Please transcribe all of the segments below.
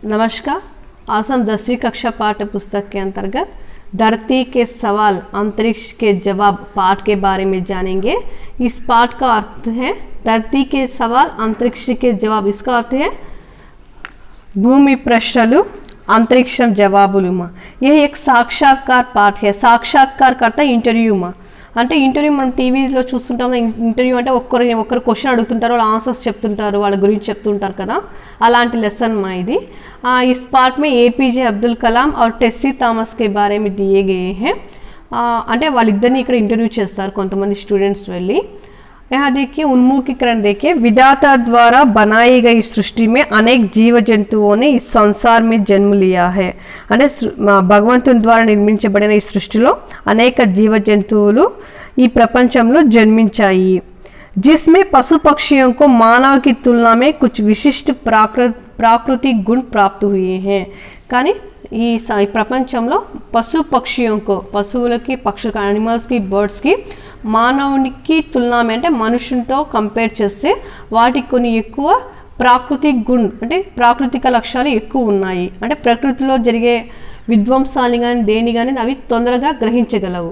नमस्कार। आज हम 10वीं कक्षा पाठ्य पुस्तक के अंतर्गत धरती के सवाल अंतरिक्ष के जवाब पाठ के बारे में जानेंगे। इस पाठ का अर्थ है धरती के सवाल अंतरिक्ष के जवाब। इसका अर्थ है भूमि प्रश्नलु अंतरिक्षम जवाबुलु मा। यह एक साक्षात्कार पाठ है। साक्षात्कार करता इंटरव्यू मा అంటే ఇంటర్వ్యూ మనం టీవీలో చూస్తుంటాం। ఇంటర్వ్యూ అంటే ఒక్కరు క్వశ్చన్ అడుగుతుంటారు, వాళ్ళ ఆన్సర్స్ చెప్తుంటారు, వాళ్ళ గురించి చెప్తుంటారు కదా, అలాంటి లెసన్ మా ఇది। इस पार्ट में ఏపీజే అబ్దుల్ కలాం और టెస్సీ థామస్ के बारे में दिए गए हैं। అంటే వాళ్ళిద్దరిని ఇక్కడ ఇంటర్వ్యూ చేస్తారు కొంతమంది స్టూడెంట్స్ వెళ్ళి। यहाँ देखिए उन्मुखीकरण देखिए, विधाता द्वारा बनाई गई सृष्टि में अनेक जीव जंतुओं ने इस संसार में जन्म लिया है। అంటే భగవంతుని ద్వారా నిర్మించబడిన ఈ సృష్టిలో అనేక జీవ జంతువులు ఈ ప్రపంచంలో జన్మించాయి। जिसमें पशु पक्षियों को मानव की तुलना में कुछ विशिष्ट प्राकृतिक गुण प्राप्त हुए हैं। కానీ ఈ ప్రపంచంలో పశు పక్షియోంకో పశువులకి పక్షులకి యానిమల్స్కి బర్డ్స్కి మానవునికి తులనా అంటే మనుషులతో కంపేర్ చేస్తే వాటికి కొన్ని ఎక్కువ ప్రాకృతిక గుణ్ అంటే ప్రాకృతిక లక్షణాలు ఎక్కువ ఉన్నాయి। అంటే ప్రకృతిలో జరిగే విధ్వంసాలు కానీ దేని కానీ అవి తొందరగా గ్రహించగలవు।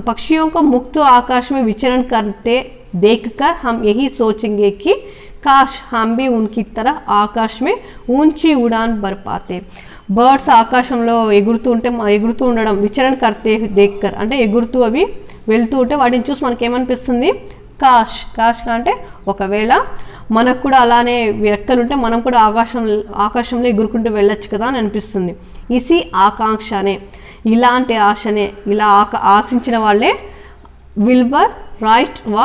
पक्षियों को मुक्त आकाश में विचरण करते देखकर हम यही सोचेंगे कि काश हम भी उनकी तरह आकाश में ऊंची उड़ान भर पाते। బర్డ్స్ ఆకాశంలో ఎగురుతూ ఉండడం విచరణ కర్తే దేక్కర్ అంటే ఎగురుతూ అవి వెళ్తూ ఉంటే వాటిని చూసి మనకి ఏమనిపిస్తుంది, కాష్ అంటే ఒకవేళ మనకు కూడా అలానే రెక్కలు ఉంటే మనం కూడా ఆకాశంలో ఎగురుకుంటూ వెళ్ళొచ్చు కదా అని అనిపిస్తుంది। ఇసి ఆకాంక్షనే ఇలాంటి ఆశనే ఇలా ఆశించిన వాళ్ళే విల్బర్ राइट व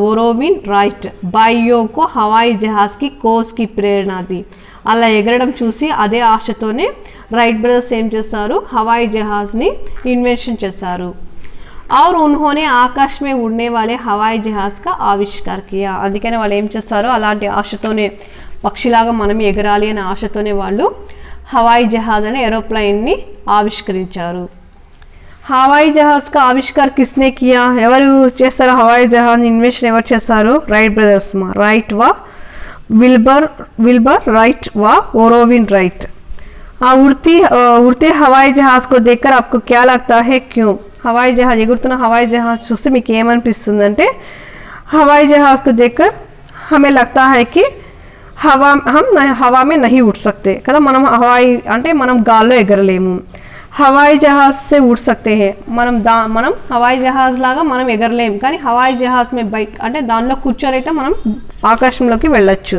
ओरोविन राइट बाइयों को हवाई जहाज की कोस की प्रेरणा दी। అలా ఎగరడం చూసి అదే ఆశతోనే రైట్ బ్రదర్స్ ఏం చేశారు, హవాయి జహాజ్ని ఇన్వెన్షన్ చేశారు। और उन्होंने आकाश में उड़ने वाले हवाई जहाज का आविष्कार किया। అందుకనే వాళ్ళు ఏం చేశారు, అలాంటి ఆశతోనే పక్షిలాగా మనం ఎగరాలి అనే ఆశతోనే వాళ్ళు హవాయి జహాజ్ అనే ఏరోప్లేన్ని ఆవిష్కరించారు। हवाई जहाज का आविष्कार किसने किया, ఎవరు చేశారు హవాయి జహాజ్ ఇన్వెన్షన్ ఎవరు చేశారు, రైట్ బ్రదర్స్ మా। రైట్ వ विल्बर राइट व ओरोविन राइट। उड़ते हवाई जहाज को देखकर आपको क्या लगता है, क्यों? हवाई जहाज ఎగురుతున్న हवाई जहाज చూస్తే మీకు ఏమనిపిస్తుందంటే, हवाई जहाज को देखकर हमें लगता है कि हम हवा में नहीं उड़ सकते కదా, మనం హవాయి అంటే మనం గాల్లో ఎగరలేము। हवाई जहाज से उड़ सकते हैं, మనం హవాయి జహాజ్ లాగా మనం ఎగరలేము, కానీ హవాయి జహాజ్ में బయట అంటే దానిలో కూర్చొని అయితే మనం ఆకాశంలోకి వెళ్ళొచ్చు।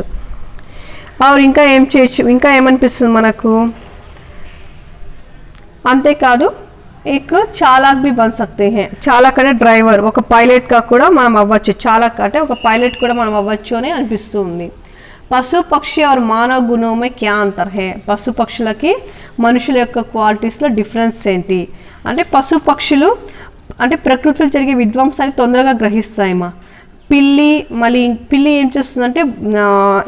और ఇంకా ఏం చేయొచ్చు, ఇంకా ఏమనిపిస్తుంది మనకు, అంతేకాదు एक चालक भी बन सकते हैं। చాలక్ అంటే డ్రైవర్, ఒక పైలట్గా కూడా మనం అవ్వచ్చు। చాలక్ అంటే ఒక పైలట్ కూడా మనం అవ్వచ్చు అని అనిపిస్తుంది। పశు పక్షి और మానవ గుణం में क्या अंतर है, పశు పక్షులకి మనుషుల యొక్క క్వాలిటీస్లో డిఫరెన్స్ ఏంటి అంటే, పశు పక్షులు అంటే ప్రకృతిలో జరిగే విధ్వంసాన్ని తొందరగా గ్రహిస్తాయమ్మా। పిల్లి ఏం చేస్తుందంటే,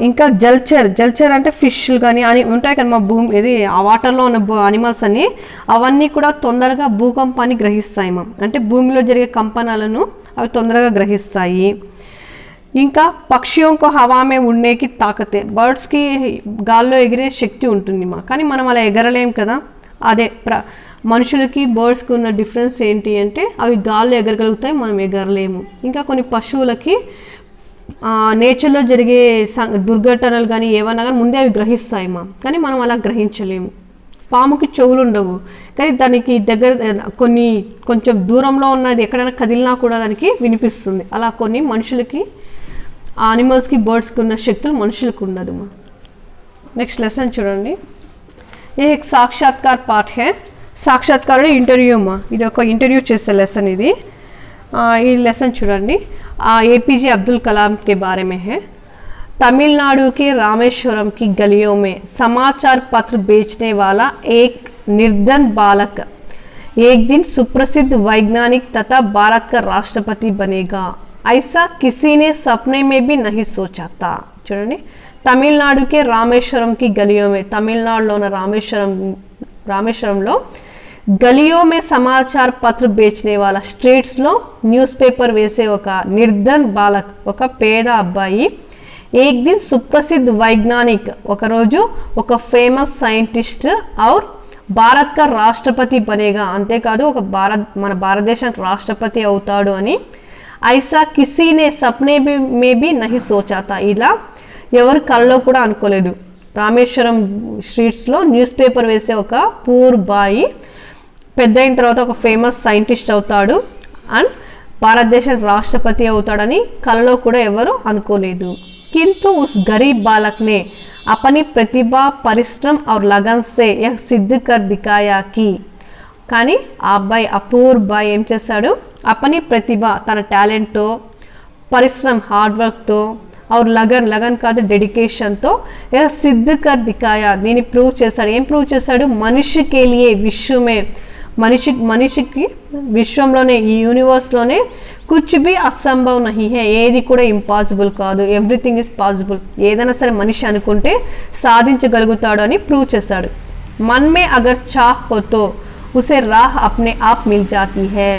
ఇంకా జల్చర్ అంటే ఫిష్లు కానీ అని ఉంటాయి కదా మా భూమి ఇది ఆ వాటర్లో ఉన్న అనిమల్స్ అని, అవన్నీ కూడా తొందరగా భూకంపాన్ని గ్రహిస్తాయమ్మా। అంటే భూమిలో జరిగే కంపనాలను అవి తొందరగా గ్రహిస్తాయి। ఇంకా పక్షిयों को हवा में उड़ने की ताकत है, బర్డ్స్కి గాల్లో ఎగిరే శక్తి ఉంటుంది మా, కానీ మనం అలా ఎగరలేం కదా। అదే మనుషులకి బర్డ్స్కి ఉన్న డిఫరెన్స్ ఏంటి అంటే, అవి గాల్లో ఎగరగలుగుతాయి, మనం ఎగరలేము। ఇంకా కొన్ని పశువులకి నేచర్లో జరిగే దుర్ఘటనలు కానీ ఏమన్నా కానీ ముందే అవి గ్రహిస్తాయి మా, కానీ మనం అలా గ్రహించలేము। పాముకి చెవులు ఉండవు, కానీ దానికి కొంచెం దూరంలో ఉన్నది ఎక్కడైనా కదిలినా కూడా దానికి వినిపిస్తుంది। అలా కొన్ని మనుషులకి యానిమల్స్కి బర్డ్స్కి ఉన్న శక్తులు మనుషులకు ఉండదు మా। నెక్స్ట్ లెసన్ చూడండి, ये एक साक्षात्कार पाठ है। సాక్షాత్కార ఇంటర్వ్యూ మా, ఇది ఒక ఇంటర్వ్యూ చేసే లెసన్ ఇది। ఈ లెసన్ చూడండి, ఏపీజే అబ్దుల్ कलाम के बारे में है। तमिलनाडु के रामेश्वरम की गलियों में समाचार पत्र बेचने वाला एक निर्धन बालक एक दिन सुप्रसिद्ध वैज्ञानिक तथा भारत का राष्ट्रपति बनेगा, ऐसा किसी ने सपने में भी नहीं सोचा था। చూడండి, తమిళనాడు के रामेश्वरम की गलियों में, తమిళనాడులో ఉన్న రామేశ్వరంలో గలియో మే సమాచార్ పత్ర బేచనే వాళ్ళ స్ట్రీట్స్లో న్యూస్ పేపర్ వేసే ఒక నిర్ధన్ బాలక్, ఒక పేద అబ్బాయి एक दिन सुप्रसिद्ध वैज्ञानिक ఒక రోజు ఒక ఫేమస్ సైంటిస్ట్ और భారత్ का రాష్ట్రపతి बनेगा అంతేకాదు ఒక మన భారతదేశానికి రాష్ట్రపతి అవుతాడు అని ऐसा किसी ने सपने में भी नहीं सोचा था ఇలా ఎవరు కల్లో కూడా అనుకోలేదు రామేశ్వరం స్ట్రీట్స్ లో న్యూస్ పేపర్ వేసే ఒక పూర్ బాయ్ పెద్ద అయిన తర్వాత ఒక ఫేమస్ సైంటిస్ట్ అవుతాడు అండ్ భారతదేశానికి రాష్ట్రపతి అవుతాడని కలలో కూడా ఎవరు అనుకోలేదు किंतु उस गरीब बालक ने अपनी प्रतिभा परिश्रम और लगन से यह सिद्ध कर दिखाया कि కానీ ఆ అబ్బాయి అపూర్ బాయ్ ఏం చేశాడు अपनी प्रतिभा తన టాలెంట్ తో పరిశ్రమ హార్డ్ వర్క్ తో और लगन కాదు డెడికేషన్ తో यह सिद्ध कर दिखाया దీని ప్రూవ్ చేశాడు ఏం ప్రూవ్ చేశాడు మనిషి के लिए विश्व में మనిషికి విశ్వంలోనే ఈ యూనివర్స్ లోనే कुछ भी असंभव नहीं है ఏది కూడా ఇంపాసిబుల్ కాదు ఎవ్రీథింగ్ ఇస్ పాసిబుల్ ఏదైనా సరే మనిషి అనుకుంటే సాధించగలుగుతాడు అని ప్రూవ్ చేశాడు मन में अगर चाह हो तो उसे राह अपने आप मिल जाती है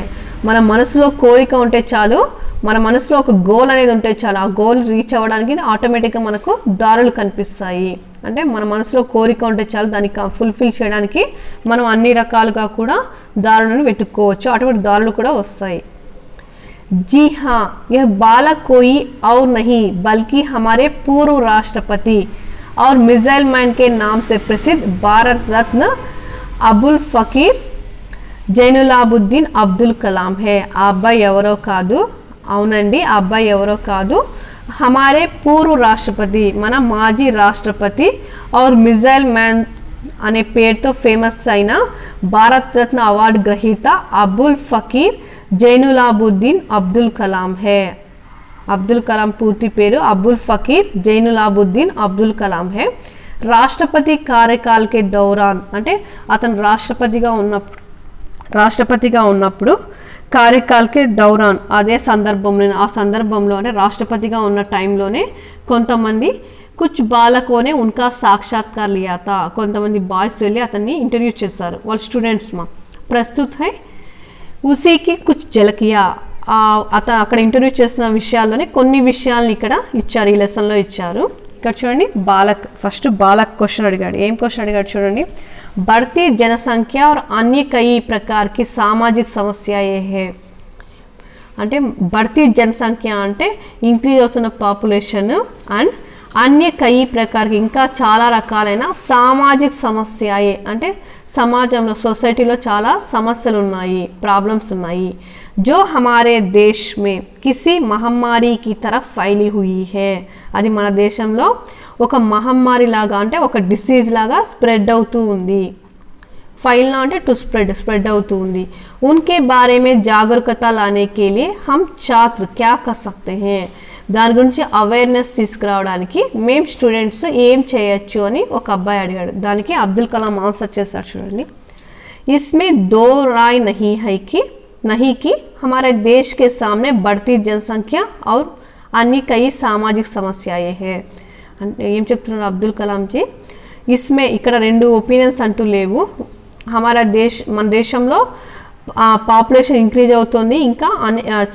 మన మనసులో కోరిక ఉంటే చాలు మన మనసులో ఒక గోల్ అనేది ఉంటే చాలు ఆ గోల్ రీచ్ అవ్వడానికి ఆటోమేటిక్గా మనకు దారులు కనిపిస్తాయి అంటే మన మనసులో కోరిక ఉంటే చాలు దాన్ని ఫుల్ఫిల్ చేయడానికి మనం అన్ని రకాలుగా కూడా దారులను వెతుక్కోవచ్చు అటువంటి దారులు కూడా వస్తాయి जी हाँ यह बालक कोई और नहीं बल्कि हमारे पूर्व राष्ट्रपति और मिसाइल मैन के नाम से प्रसिद्ध भारत रत्न अबुल फकीर జైనులాబుద్దీన్ అబ్దుల్ కలాం है ఆ అబ్బాయి ఎవరో కాదు అవునండి ఆ అబ్బాయి ఎవరో కాదు हमारे पूर्व राष्ट्रपति మన మాజీ రాష్ట్రపతి और మిసైల్ మ్యాన్ అనే పేరుతో ఫేమస్ అయిన భారత్ రత్న అవార్డు గ్రహీత అబుల్ ఫకీర్ జైనులాబుద్దీన్ అబ్దుల్ కలాం है అబ్దుల్ కలాం పూర్తి పేరు అబుల్ ఫకీర్ జైనులాబుద్దీన్ అబ్దుల్ కలాం है రాష్ట్రపతి కార్యకాల్ కే దౌరాన్ అంటే అతను రాష్ట్రపతిగా ఉన్నప్పుడు కార్యకాల్కే దౌరాన్ అదే సందర్భంలో అంటే రాష్ట్రపతిగా ఉన్న టైంలోనే కొంతమంది కుచ్ బాలకోనే ఉన్కా సాక్షాత్కార్ లియా తా కొంతమంది బాయ్స్ వెళ్ళి అతన్ని ఇంటర్వ్యూ చేశారు వాళ్ళ స్టూడెంట్స్ మా ప్రస్తుత హై ఉసీకి కుచ్ జలకియా అక్కడ ఇంటర్వ్యూ చేసిన విషయాల్లోనే కొన్ని విషయాలను ఇక్కడ ఇచ్చారు ఈ లెసన్లో ఇచ్చారు ఇక్కడ చూడండి బాలక్ ఫస్ట్ బాలక్ క్వశ్చన్ అడిగాడు ఏం క్వశ్చన్ అడిగాడు చూడండి बढ़ती जनसंख्या और अन्य कई प्रकार की सामाजिक समस्याएं हैं అంటే बढ़ती जनसंख्या అంటే ఇంక్రీజ్ అవుతున్న పాపులేషన్ అండ్ अन्य कई प्रकार की ఇంకా చాలా రకాలైన సామాజిక సమస్యయే అంటే సమాజంలో సొసైటీలో చాలా సమస్యలు ఉన్నాయి ప్రాబ్లమ్స్ ఉన్నాయి जो हमारे देश में किसी महामारी की तरफ फैली हुई है అది మన దేశంలో ఒక మహమ్మారి లాగా అంటే ఒక డిసీజ్ లాగా స్ప్రెడ్ అవుతూ ఉంది फैलना అంటే టు స్ప్రెడ్ అవుతూ ఉంది उनके बारे में जागरूकता लाने के लिए हम छात्र क्या कर सकते हैं దాని గురించి అవేర్నెస్ తీసుకురావడానికి మేము స్టూడెంట్స్ ఏం చేయొచ్చు అని ఒక అబ్బాయి అడిగాడు దానికి అబ్దుల్ కలాం ఆన్సర్ చేశాడు చూడండి इसमें दो राय नहीं कि हमारे देश के सामने बढ़ती जनसंख्या और अन्य कई सामाजिक समस्याएं हैं అంటే ఏం చెప్తున్నారు అబ్దుల్ కలాం జీ इसमें ఇక్కడ రెండు ఒపీనియన్స్ అంటూ లేవు हमारा देश మన దేశంలో పాపులేషన్ ఇంక్రీజ్ అవుతుంది ఇంకా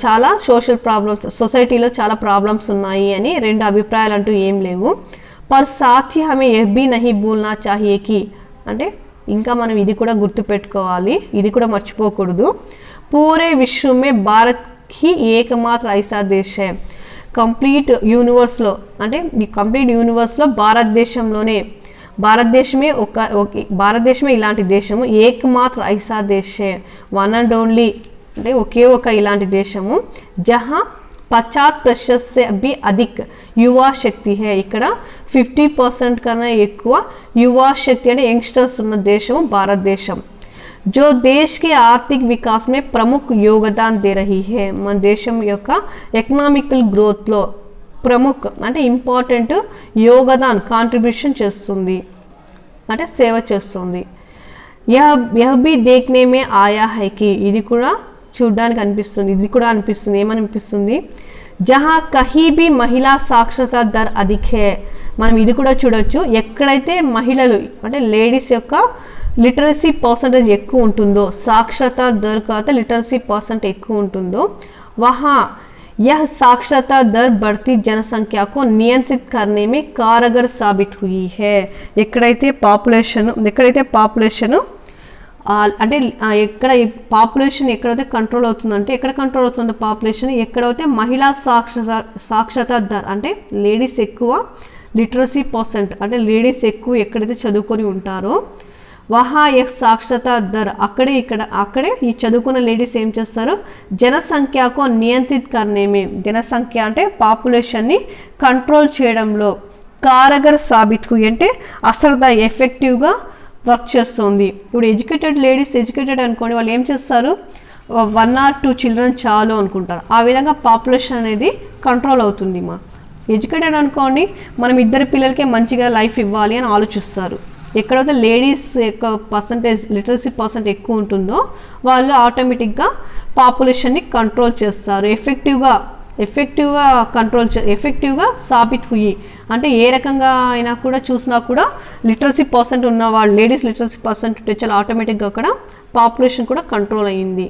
చాలా సోషల్ ప్రాబ్లమ్స్ సొసైటీలో చాలా ప్రాబ్లమ్స్ ఉన్నాయి అని రెండు అభిప్రాయాలు అంటూ ఏం లేవు पर साथ ही हमें यह भी नहीं भूलना चाहिए कि అంటే ఇంకా మనం ఇది కూడా గుర్తుపెట్టుకోవాలి ఇది కూడా మర్చిపోకూడదు पूरे विश्व में भारत ही एकमात्र ऐसा देश है कंप्लीट यूनिवर्स लो అంటే ఈ కంప్లీట్ యూనివర్స్ లో భారతదేశమే ఇలాంటి దేశము ఏకమాత్ర ఐసా దేశే వన్ అండ్ ఓన్లీ అంటే ఒకే ఒక ఇలాంటి దేశము జహా 50% से भी अधिक युवा शक्ति है ఇక్కడ 50% కన్నా ఎక్కువ युवा शक्ति అంటే యంగ్స్టర్స్ ఉన్న దేశము భారతదేశం जो देश के आर्थिक विकास में प्रमुख योगदान दे रही है మన దేశం యొక్క ఎకనామికల్ గ్రోత్ లో ప్రముఖ అంటే ఇంపార్టెంట్ యోగదాన్ కాంట్రిబ్యూషన్ చేస్తుంది అంటే సేవ చేస్తుంది यह भी देखने में आया है कि ఇది కూడా చూడడానికి అనిపిస్తుంది ఏమనిపిస్తుంది जहाँ कहीं भी महिला साक्षरता दर अधिक है మనం ఇది కూడా చూడొచ్చు ఎక్కడైతే మహిళలు అంటే లేడీస్ యొక్క లిటరసీ పర్సెంటేజ్ ఎక్కువ ఉంటుందో సాక్షరతా దర్ కాత లిటరసీ పర్సెంట్ ఎక్కువ ఉంటుందో वहाँ यह साक्षरता दर बढ़ती जनसंख्या को नियंत्रित करने में कारगर साबित हुई है। ఎక్కడైతే పాపులేషన్ అంటే ఎక్కడ పాపులేషన్ ఎక్కడైతే కంట్రోల్ అవుతుందంటే ఎక్కడ కంట్రోల్ అవుతుంది పాపులేషన్ ఎక్కడైతే మహిళా సాక్షరత దర్ అంటే లేడీస్ ఎక్కువ లిటరసీ పర్సెంట్ అంటే లేడీస్ ఎక్కువ ఎక్కడైతే చదువుకొని ఉంటారో వహా ఎక్ సాక్షరత దర్ అక్కడే ఈ చదువుకున్న లేడీస్ ఏం చేస్తారు జనసంఖ్యకు నియంత్రిత్ కర్నేమే జనసంఖ్య అంటే పాపులేషన్ని కంట్రోల్ చేయడంలో కారగర్ సాబిత్ హుయి అంటే అసలు ఎఫెక్టివ్గా వర్క్ చేస్తుంది. ఇప్పుడు ఎడ్యుకేటెడ్ లేడీస్ ఎడ్యుకేటెడ్ అనుకోండి వాళ్ళు ఏం చేస్తారు 1 or 2 చిల్డ్రన్ చాలు అనుకుంటారు. ఆ విధంగా పాపులేషన్ అనేది కంట్రోల్ అవుతుంది. మా ఎడ్యుకేటెడ్ అనుకోండి మనం 2 పిల్లలకే మంచిగా లైఫ్ ఇవ్వాలి అని ఆలోచిస్తారు. ఎక్కడైతే లేడీస్ యొక్క పర్సంటేజ్ లిటరసీ పర్సెంట్ ఎక్కువ ఉంటుందో వాళ్ళు ఆటోమేటిక్గా పాపులేషన్ని కంట్రోల్ చేస్తారు. ఎఫెక్టివ్గా సాబిత్ హుయి అంటే ఏ రకంగా అయినా కూడా చూసినా కూడా లిటరసీ పర్సెంట్ ఉన్న వాళ్ళు లేడీస్ లిటరసీ పర్సెంట్ చాలా ఆటోమేటిక్గా అక్కడ పాపులేషన్ కూడా కంట్రోల్ అయ్యింది.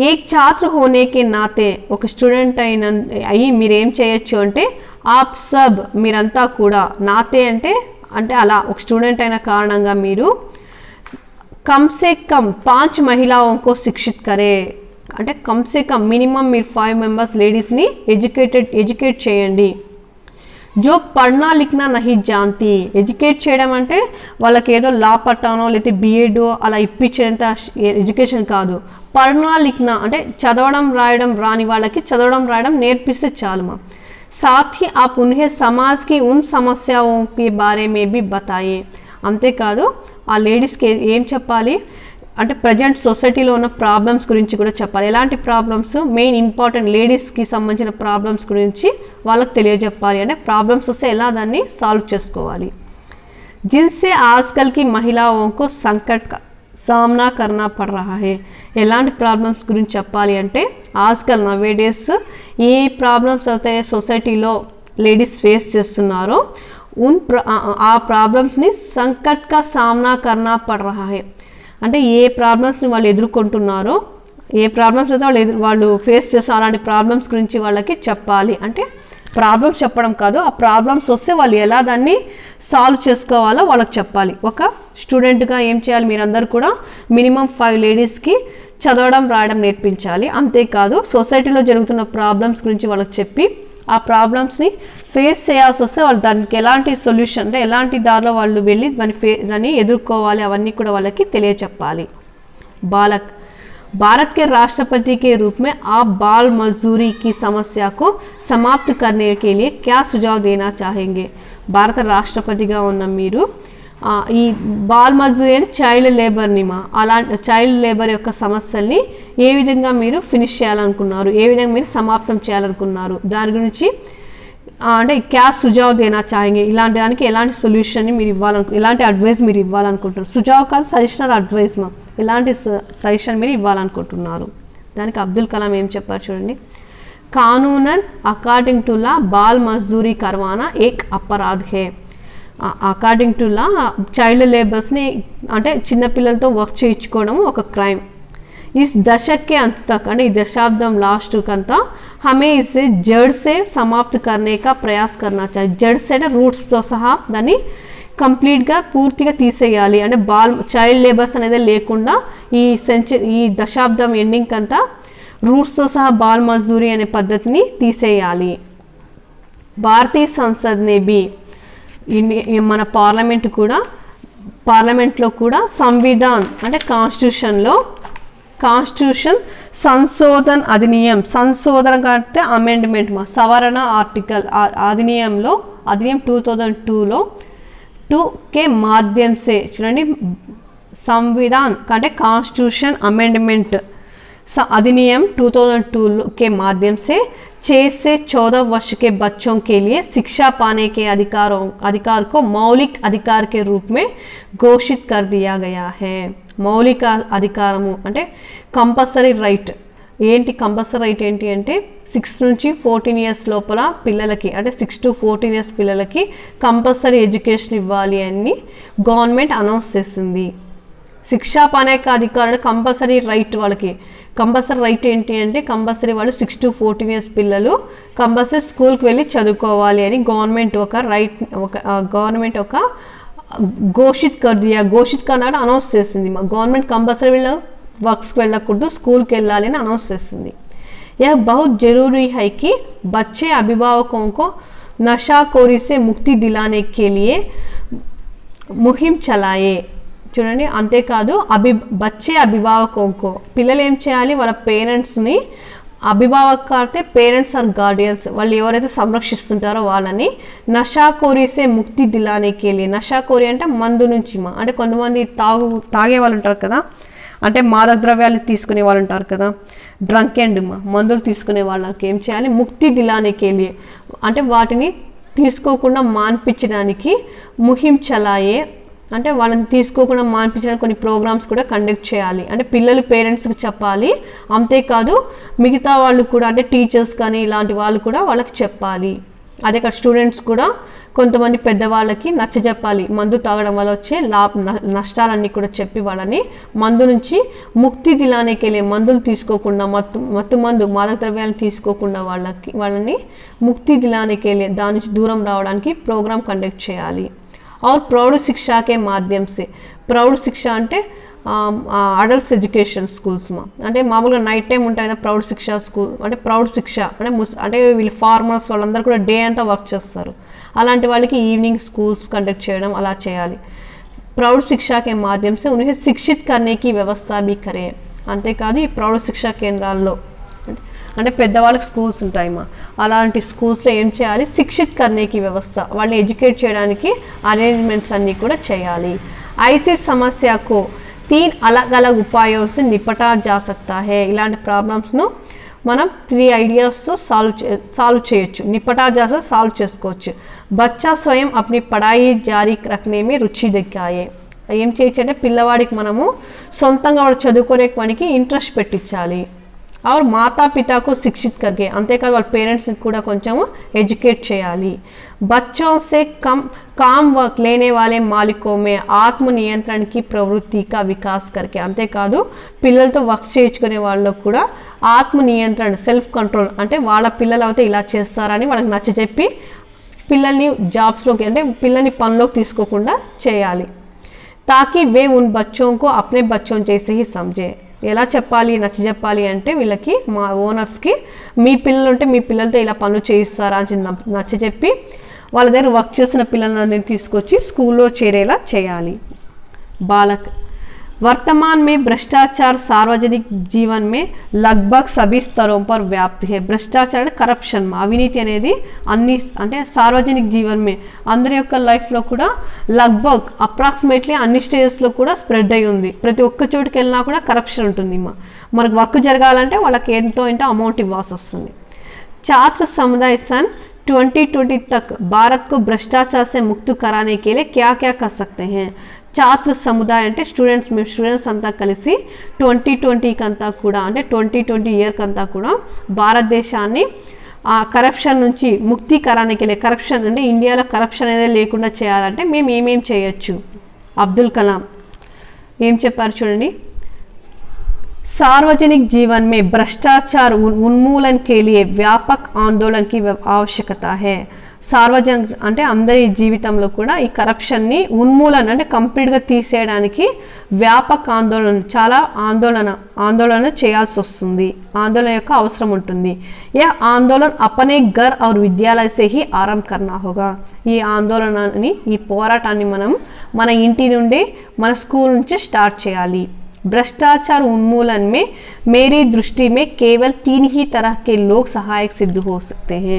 ఏక్ ఛాత్ర హోనే కే నాతే ఒక స్టూడెంట్ అయ్యి మీరేం చేయొచ్చు అంటే ఆప్ సబ్ మీరంతా కూడా నాతే అంటే అలా ఒక స్టూడెంట్ అయిన కారణంగా మీరు కమ్సే కమ్ 5 మహిళాओं శిక్షిత్ కరే అంటే కమ్సే కమ్ మినిమం మీరు 5 మెంబర్స్ లేడీస్ని ఎడ్యుకేట్ చేయండి. జో పढ़ना लिखना नहीं जानती ఎడ్యుకేట్ చేయడం అంటే వాళ్ళకి ఏదో లా పట్టానో లేకపోతే బీఎడ్ అలా ఇప్పించేంత ఎడ్యుకేషన్ కాదు. పढ़ना लिखना అంటే చదవడం రాయడం రాని వాళ్ళకి చదవడం రాయడం నేర్పిస్తే చాలు. మా साथ ही आप उन्हें समाज की उन समस्याओं के बारे में भी बताइए అంతేకాదు ఆ లేడీస్కి ఏం చెప్పాలి అంటే ప్రజెంట్ సొసైటీలో ఉన్న ప్రాబ్లమ్స్ గురించి కూడా చెప్పాలి. ఎలాంటి ప్రాబ్లమ్స్ మెయిన్ ఇంపార్టెంట్ లేడీస్కి సంబంధించిన ప్రాబ్లమ్స్ గురించి వాళ్ళకి తెలియజెప్పాలి. అంటే ప్రాబ్లమ్స్ వస్తే ఎలా దాన్ని సాల్వ్ చేసుకోవాలి. जिनसे आजकल की महिलाओं को संकट का सामना करना पड़ रहा है ఎలాంటి ప్రాబ్లమ్స్ గురించి చెప్పాలి అంటే ఆజ్కల్ నవేడేస్ ఏ ప్రాబ్లమ్స్ అయితే సొసైటీలో లేడీస్ ఫేస్ చేస్తున్నారో ఆ ప్రాబ్లమ్స్ని సంకట్ కా సామ్నా కర్నా పడ్ రహా హై అంటే ఏ ప్రాబ్లమ్స్ని వాళ్ళు ఎదుర్కొంటున్నారో ఏ ప్రాబ్లమ్స్ అయితే వాళ్ళు ఫేస్ చేస్తున్నారు అలాంటి ప్రాబ్లమ్స్ గురించి వాళ్ళకి చెప్పాలి. అంటే ప్రాబ్లమ్స్ చెప్పడం కాదు ఆ ప్రాబ్లమ్స్ వస్తే వాళ్ళు ఎలా దాన్ని సాల్వ్ చేసుకోవాలో వాళ్ళకి చెప్పాలి. ఒక స్టూడెంట్గా ఏం చేయాలి మీరందరూ కూడా మినిమం 5 లేడీస్కి చదవడం రాయడం నేర్పించాలి. అంతేకాదు సొసైటీలో జరుగుతున్న ప్రాబ్లమ్స్ గురించి వాళ్ళకి చెప్పి ఆ ప్రాబ్లమ్స్ని ఫేస్ చేయాల్సి వస్తే వాళ్ళు దానికి ఎలాంటి సొల్యూషన్ అంటే ఎలాంటి దారిలో వాళ్ళు వెళ్ళి దాన్ని ఎదుర్కోవాలి అవన్నీ కూడా వాళ్ళకి తెలియచెప్పాలి. బాలక్ भारत के राष्ट्रपति के रूप में आप बाल मजदूरी की समस्या को समाप्त करने के लिए क्या सुझाव देना चाहेंगे? భారత రాష్ట్రపతిగా ఉన్న మీరు ఈ బాల్ మజ్దూరీ అంటే చైల్డ్ లేబర్ని చైల్డ్ లేబర్ యొక్క సమస్యల్ని ఏ విధంగా మీరు ఫినిష్ చేయాలనుకున్నారు ఏ విధంగా మీరు సమాప్తం చేయాలనుకున్నారు దాని గురించి అంటే క్యా సుజావ్ దేనా చాహెంగే ఇలాంటి దానికి ఎలాంటి సొల్యూషన్ని మీరు ఎలాంటి అడ్వైస్ మీరు ఇవ్వాలనుకుంటున్నారు. సుజావ్ కాదు సజెషన్ అడ్వైస్ ఎలాంటి సజెషన్ మీరు ఇవ్వాలనుకుంటున్నారు. దానికి అబ్దుల్ కలాం ఏం చెప్పారు చూడండి. కానూనన్ అకార్డింగ్ టు లా బాల్ మజ్దూరీ కర్వానా ఏక్ అపరాధ్ హే అకార్డింగ్ టు లా చైల్డ్ లేబర్స్ని అంటే చిన్నపిల్లలతో వర్క్ చేయించుకోవడం ఒక క్రైమ్. इस दशक के अंत तक అంటే ఈ దశాబ్దం లాస్ట్ కంతా हमें इसे जड़ से समाप्त करने का प्रयास करना चाहिए. जड़ से అంటే రూట్స్తో సహా దాన్ని కంప్లీట్గా పూర్తిగా తీసేయాలి. అంటే చైల్డ్ లేబర్స్ అనేది లేకుండా ఈ దశాబ్దం ఎండింగ్ అంతా రూట్స్తో సహా బాల్ మజ్దూరీ అనే పద్ధతిని తీసేయాలి. భారతీయ సంసద్నే బి మన పార్లమెంట్లో కూడా సంవిధాన్ అంటే కాన్స్టిట్యూషన్ సంశోధన్ అధినియం సంశోధన అంటే అమెండ్మెంట్ సవరణ ఆర్టికల్ అధినియం 2002లో 2 के माध्यम से చూడండి संविधान అంటే కాన్స్టిట్యూషన్ అమెండ్మెంట్ अधिनियम 2002 के माध्यम से 6 से 14 वर्ष के बच्चों के लिए शिक्षा पाने के अधिकार को मौलिक अधिकार के रूप में घोषित कर दिया गया है. మౌలిక అధికారము అంటే కంపల్సరీ రైట్ ఏంటి కంపల్సరీ రైట్ ఏంటి అంటే 6 నుంచి 14 ఇయర్స్ లోపల పిల్లలకి అంటే 6 to 14 ఇయర్స్ పిల్లలకి కంపల్సరీ ఎడ్యుకేషన్ ఇవ్వాలి అని గవర్నమెంట్ అనౌన్స్ చేసింది. శిక్షా పానే కా అధికారులు కంపల్సరీ రైట్, వాళ్ళకి కంపల్సరీ రైట్ ఏంటి అంటే కంపల్సరీ వాళ్ళు 6 to 14 years పిల్లలు కంపల్సరీ స్కూల్కి వెళ్ళి చదువుకోవాలి అని గవర్నమెంట్ ఒక ఘోషిత్ కర్నాడు అనౌన్స్ చేసింది. గవర్నమెంట్ కంపల్సరీ వీళ్ళు వర్క్స్కి వెళ్ళకూడదు, స్కూల్కి వెళ్ళాలి అని అనౌన్స్ చేసింది. यह बहुत ज़रूरी है कि बच्चे अभिभावकों को नशाखोरी से मुक्ति दिलाने के लिए मुहिम चलाए. చూడండి, అంతేకాదు బచ్చే అభిభావకంకో పిల్లలు ఏం చేయాలి, వాళ్ళ పేరెంట్స్ని అభిభావక అంటే పేరెంట్స్ ఆర్ గార్డియన్స్, వాళ్ళు ఎవరైతే సంరక్షిస్తుంటారో వాళ్ళని నషాకోరీసే ముక్తి దిలానేకి వెళ్ళి, నషాకోరి అంటే మందు నుంచి, అంటే కొంతమంది తాగే వాళ్ళు ఉంటారు కదా, అంటే మాదక ద్రవ్యాలు తీసుకునే వాళ్ళు ఉంటారు కదా, డ్రంక్ అండ్ మందులు తీసుకునే వాళ్ళకి ఏం చేయాలి, ముక్తి దిలానేకి వెళ్ళి అంటే వాటిని తీసుకోకుండా మాన్పించడానికి ముహిం చలాయే, అంటే వాళ్ళని తీసుకోకుండా మాన్పించడానికి కొన్ని ప్రోగ్రామ్స్ కూడా కండక్ట్ చేయాలి. అంటే పిల్లలు పేరెంట్స్కి చెప్పాలి, అంతేకాదు మిగతా వాళ్ళు కూడా అంటే టీచర్స్ కానీ ఇలాంటి వాళ్ళు కూడా వాళ్ళకి చెప్పాలి. అదే కాదు స్టూడెంట్స్ కూడా కొంతమంది పెద్దవాళ్ళకి నచ్చజెప్పాలి, మందు తాగడం వల్ల వచ్చే నష్టాలన్నీ కూడా చెప్పి వాళ్ళని మందు నుంచి ముక్తి దిలానేకి వెళ్ళే, మందులు తీసుకోకుండా మత్తు మందు మాదక ద్రవ్యాలు తీసుకోకుండా వాళ్ళని ముక్తి దిలానేకి వెళ్ళే దాని నుంచి దూరం రావడానికి ప్రోగ్రామ్ కండక్ట్ చేయాలి. और प्रौढ़ शिक्षा के माध्यम से, प्रौढ़ शिक्षा అంటే అడల్ట్స్ ఎడ్యుకేషన్ స్కూల్స్ అంటే మామూలుగా నైట్ టైం ఉంటాయి కదా ప్రౌఢ శిక్ష స్కూల్, అంటే ప్రౌఢ శిక్ష అంటే వీళ్ళు ఫార్మర్స్ వాళ్ళందరూ కూడా డే అంతా వర్క్ చేస్తారు, అలాంటి వాళ్ళకి ఈవినింగ్ స్కూల్స్ కండక్ట్ చేయడం అలా చేయాలి. ప్రౌఢ శిక్షా కే మాధ్యం సే ఉన్హే శిక్షిత్ కర్నే కి వ్యవస్థ భీ కరే, అంతేకాదు ఈ ప్రౌఢ శిక్షా కేంద్రాల్లో అంటే పెద్దవాళ్ళకి స్కూల్స్ ఉంటాయమ్మా, అలాంటి స్కూల్స్లో ఏం చేయాలి, శిక్షిత్ కర్నేకి వ్యవస్థ, వాళ్ళని ఎడ్యుకేట్ చేయడానికి అరేంజ్మెంట్స్ అన్నీ కూడా చేయాలి. ఐసీ సమస్యకు 3 अलग अलग उपायों से निपटा जा सकता है. ఇలాంటి ప్రాబ్లమ్స్ను మనం 3 ఐడియాస్తో సాల్వ్ చేయొచ్చు, నిపటా జాసా సాల్వ్ చేసుకోవచ్చు. బచ్చా స్వయం అప్ని పడాయి జారీ రఖనే మే రుచి దిక్కాయే, ఏం చేయొచ్చు అంటే పిల్లవాడికి మనము సొంతంగా వాడు చదువుకునే వాడికి ఇంట్రెస్ట్ పెట్టించాలి. और माता पिता को शिक्षित करके, अंतेकाదు వాళ్ళ పేరెంట్స్ని కూడా కొంచెము ఎడ్యుకేట్ చేయాలి. बच्चों से काम वर्क लेने वाले मालिकों में आत्म नियंत्रण की प्रवृत्ति का विकास करके, అంతేకాదు పిల్లలతో వర్క్ చేయించుకునే వాళ్ళలో కూడా ఆత్మ నియంత్రణ సెల్ఫ్ కంట్రోల్, అంటే వాళ్ళ పిల్లలు అయితే ఇలా చేస్తారని వాళ్ళకి నచ్చజెప్పి పిల్లల్ని జాబ్స్లోకి అంటే పిల్లల్ని పనిలోకి తీసుకోకుండా చేయాలి. ताकि वे उन बच्चों को अपने बच्चों जैसे ही समझे. ఎలా చెప్పాలి నచ్చజెప్పాలి అంటే వీళ్ళకి మా ఓనర్స్కి మీ పిల్లలు ఉంటే మీ పిల్లలతో ఇలా పనులు చేయిస్తారా అని నచ్చజెప్పి వాళ్ళ దగ్గర వర్క్ చేసిన పిల్లలందరినీ తీసుకొచ్చి స్కూల్లో చేరేలా చేయాలి. బాలక్ वर्तमान में भ्रष्टाचार सार्वजनिक जीवन में लगभग सभी स्तरों पर व्याप्त है. भ्रष्टाचार करप्शन అవినీతి అనేది అన్ని అంటే సార్వజనిక జీవన్ మే అందరి యొక్క లైఫ్లో కూడా లగ్భగ్ అప్రాక్సిమేట్లీ అన్ని స్టేజెస్లో కూడా స్ప్రెడ్ అయి ఉంది. ప్రతి ఒక్క చోటుకి వెళ్ళినా కూడా కరప్షన్ ఉంటుంది. మనకు వర్క్ జరగాలంటే వాళ్ళకి ఎంతో అమౌంట్ ఇవ్వాల్సి వస్తుంది. छात्र समुदाय सन 2020 तक भारत को भ्रष्टाचार से मुक्त कराने के लिए क्या क्या कर सकते हैं. छात्र समुदाय అంటే స్టూడెంట్స్ అంతా కలిసి 2020 కంతా కూడా అంటే 2020 ఇయర్ కంతా కూడా భారతదేశాన్ని కరప్షన్ నుంచి ముక్తి కరానికి వెళ్ళే, కరప్షన్ అంటే ఇండియాలో కరప్షన్ అనేది లేకుండా చేయాలంటే మేము ఏమేం చేయొచ్చు. అబ్దుల్ కలాం ఏం చెప్పారు చూడండి, सार्वजनिक जीवन में भ्रष्टाचार उन्मूलन के लिए व्यापक आंदोलन की आवश्यकता है. సార్వజనిక అంటే అందరి జీవితంలో కూడా ఈ కరప్షన్ని ఉన్మూలన అంటే కంప్లీట్గా తీసేయడానికి వ్యాపక చాలా ఆందోళన చేయాల్సి వస్తుంది, ఆందోళన యొక్క అవసరం ఉంటుంది. యా ఆందోళన అపనే ఘర్ ఔర్ విద్యాలయ సే హీ ఆరంభ కర్నా హోగా. ఈ ఆందోళనని ఈ పోరాటాన్ని మనం మన ఇంటి నుండి మన స్కూల్ నుంచి స్టార్ట్ చేయాలి. भ्रष्टाचार उन्मूलन में मेरी दृष्टि में केवल 3 ही तरह के लोग सहायक सिद्ध हो सकते हैं.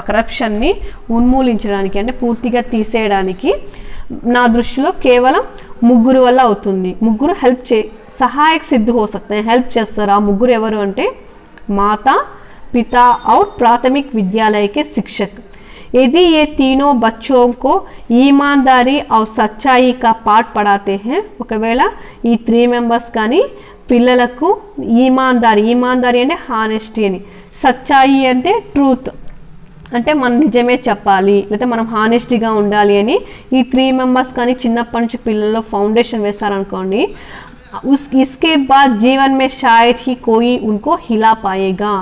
కరప్షన్ని ఉన్మూలించడానికి అంటే పూర్తిగా తీసేయడానికి నా దృష్టిలో కేవలం 3 వల్ల అవుతుంది. 3 సహాయక సిద్ధ హో సక్తే హెల్ప్ చేస్తారు. ఆ 3 ఎవరు అంటే మాతా పితా और प्राथमिक विद्यालय के शिक्षक. यदि ये तीनों बच्चों को ईमानदारी और सच्चाई का पाठ पढ़ाते हैं, ఒకవేళ ఈ 3 మెంబర్స్ కానీ పిల్లలకు ఈమాందారీ అంటే హానెస్టీ అని, సచ్చాయి అంటే ట్రూత్ అంటే మనం నిజమే చెప్పాలి, లేకపోతే మనం హానెస్టీగా ఉండాలి అని ఈ 3 మెంబర్స్ కానీ చిన్నప్పటి నుంచి పిల్లల్లో ఫౌండేషన్ వేశారనుకోండి, इसके बाद जीवन में शायद ही कोई उनको हिला पाएगा.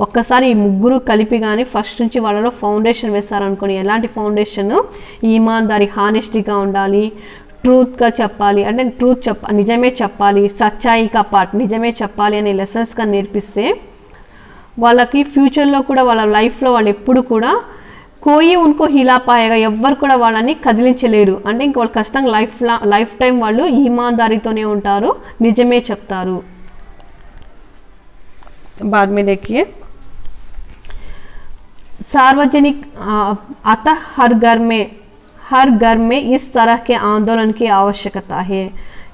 ఒక్కసారి ఈ ముగ్గురు కలిపి కానీ ఫస్ట్ నుంచి వాళ్ళలో ఫౌండేషన్ వేస్తారనుకోండి, ఎలాంటి ఫౌండేషన్, ఈమాన్దారి, హానెస్టీగా ఉండాలి, ట్రూత్గా చెప్పాలి, అంటే నిజమే చెప్పాలి, సచ్చాయి కా పాఠ్, నిజమే చెప్పాలి అనే లెసన్స్గా నేర్పిస్తే వాళ్ళకి ఫ్యూచర్లో కూడా వాళ్ళ లైఫ్లో వాళ్ళు ఎప్పుడు కూడా కోయి ఉన్కో హిలా పాయగా, ఎవ్వరు కూడా వాళ్ళని కదిలించలేరు. అంటే ఇంక వాళ్ళు ఖచ్చితంగా లైఫ్ టైం వాళ్ళు ఈమాన్దారీతోనే ఉంటారు, నిజమే చెప్తారు. बाद में देखिए सार्वजनिक अतः हर घर में इस तरह के आंदोलन की आवश्यकता है.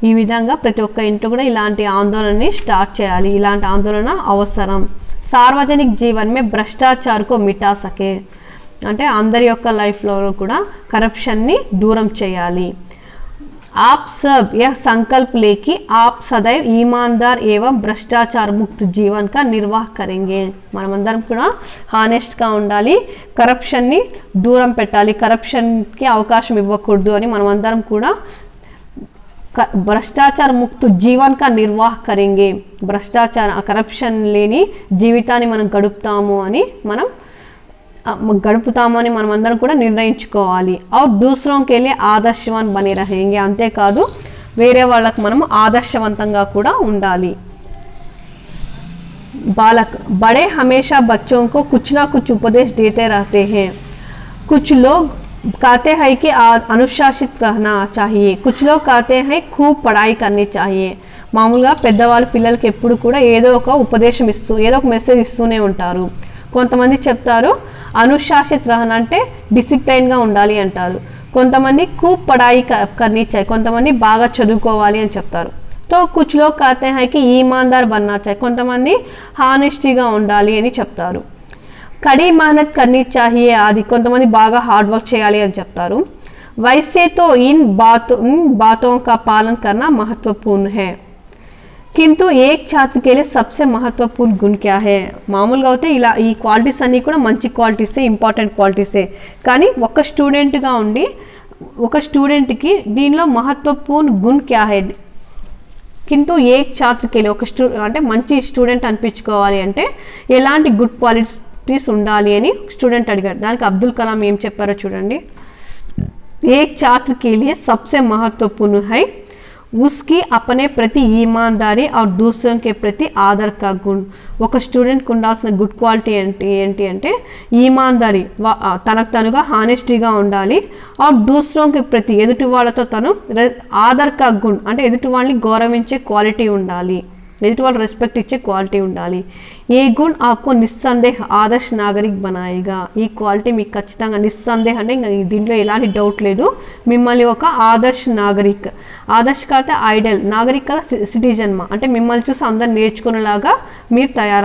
ఈ విధంగా ప్రతి ఒక్క ఇంట్లో కూడా ఇలాంటి ఆందోళనని స్టార్ట్ చేయాలి, ఇలాంటి ఆందోళన అవసరం. సార్వజనిక జీవన్ మే భ్రష్టాచార్ కో మిటా సకే, అంటే అందరి యొక్క లైఫ్లో కూడా కరప్షన్ని దూరం చేయాలి. आप सब यह संकल्प ले कि आप सदैव ईमानदार एवं भ्रष्टाचार मुक्त जीवन का निर्वाह करेंगे. మనమందరం కూడా హానెస్ట్గా ఉండాలి, కరప్షన్ని దూరం పెట్టాలి, కరప్షన్కి అవకాశం ఇవ్వకూడదు అని మనమందరం కూడా భ్రష్టాచార ముక్త జీవన్ కా నిర్వాహ కరెంగే, భ్రష్టాచార కరప్షన్ లేని జీవితాన్ని మనం గడుపుతామని మనమందరం కూడా నిర్ణయించుకోవాలి. और दूसरों के लिए ఆదర్శవాన్ బనే रहेंगे, అంతేకాదు వేరే వాళ్ళకు మనం ఆదర్శవంతంగా కూడా ఉండాలి. बालक बड़े हमेशा बच्चों को कुछ ना कुछ उपदेश देते रहते हैं. कुछ लोग कहते हैं कि अनुशासित रहना चाहिए, कुछ लोग कहते हैं खूब पढ़ाई करनी चाहिए. మామూలుగా పెద్దవాళ్ళు పిల్లలకి ఎప్పుడు కూడా ఏదో ఒక ఉపదేశం ఏదో ఒక మెసేజ్ ఇస్తూనే ఉంటారు. కొంతమంది చెప్తారు అనుశాసిత్ రహన్ అంటే డిసిప్లైన్గా ఉండాలి అంటారు, కొంతమంది खूब पढ़ाई करनी चाहिए, కొంతమంది బాగా చదువుకోవాలి అని చెప్తారు. तो कुछ लोग कहते हैं कि ईमानदार बनना चाहिए, కొంతమంది హానెస్టీగా ఉండాలి అని చెప్తారు. కड़ी मेहनत करनी चाहिए आदि, కొంతమంది బాగా హార్డ్ వర్క్ చేయాలి అని చెప్తారు. वैसे तो इन बातों का पालन करना महत्वपूर्ण है, किंतु एक छात्र के लिए सबसे महत्वपूर्ण गुण क्या है. మామూలుగా అయితే ఇలా ఈ క్వాలిటీస్ అన్నీ కూడా మంచి క్వాలిటీసే, ఇంపార్టెంట్ క్వాలిటీసే, కానీ ఒక స్టూడెంట్గా ఉండి ఒక స్టూడెంట్కి దీనిలో మహత్వపూర్ణ గుణ్ క్యా హై, కింటూ ఏక్ ఛాత్రకి ఒక అంటే మంచి స్టూడెంట్ అనిపించుకోవాలి అంటే ఎలాంటి గుడ్ క్వాలిటీస్ ఉండాలి అని స్టూడెంట్ అడిగాడు. దానికి అబ్దుల్ కలాం ఏం చెప్పారో చూడండి. ఏక్ ఛాత్రకి लिए सबसे महत्वपूर्ण है उसकी अपने प्रति ईमानदारी और दूसरों के प्रति आदर का गुण. ఒక స్టూడెంట్కి ఉండాల్సిన గుడ్ క్వాలిటీ ఏంటి అంటే ఈమాన్దారీ, తనకు తనుగా హానెస్టీగా ఉండాలి. और दूसरों के प्रति ఎదుటి వాళ్ళతో తను ఆదర్ కా గుణ్ అంటే ఎదుటి వాళ్ళని గౌరవించే క్వాలిటీ ఉండాలి, ఎదుటి వాళ్ళు రెస్పెక్ట్ ఇచ్చే క్వాలిటీ ఉండాలి. ఏ గుణ్ ఆప్కో నిస్సందేహ ఆదర్శ నాగరిక్ బనాయిగా, ఈ క్వాలిటీ మీకు ఖచ్చితంగా నిస్సందేహ అంటే ఇంకా దీంట్లో ఎలాంటి డౌట్ లేదు, మిమ్మల్ని ఒక ఆదర్శ నాగరిక్, ఆదర్శ కాతే ఐడల్, నాగరిక్ కదా సిటిజన్, అంటే మిమ్మల్ని చూసి అందరు నేర్చుకునేలాగా మీరు తయారు